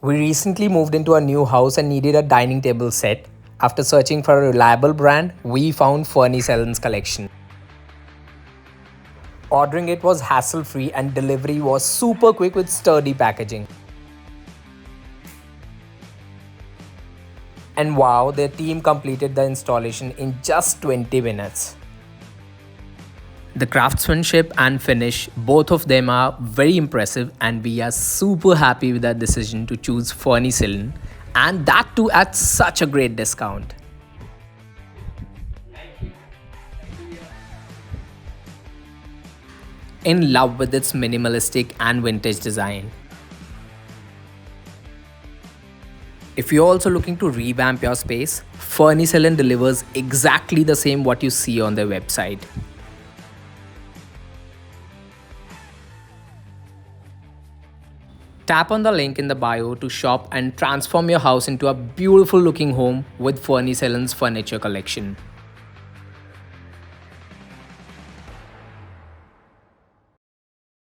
We recently moved into a new house and needed a dining table set. After searching for a reliable brand, we found Furniselan's collection. Ordering it was hassle-free and delivery was super quick with sturdy packaging. And wow, their team completed the installation in just 20 minutes. The craftsmanship and finish, both of them are very impressive, and we are super happy with our decision to choose Furniselan, and that too at such a great discount. In love with its minimalistic and vintage design. If you're also looking to revamp your space, Furniselan delivers exactly the same what you see on their website. Tap on the link in the bio to shop and transform your house into a beautiful looking home with Furniselan's furniture collection.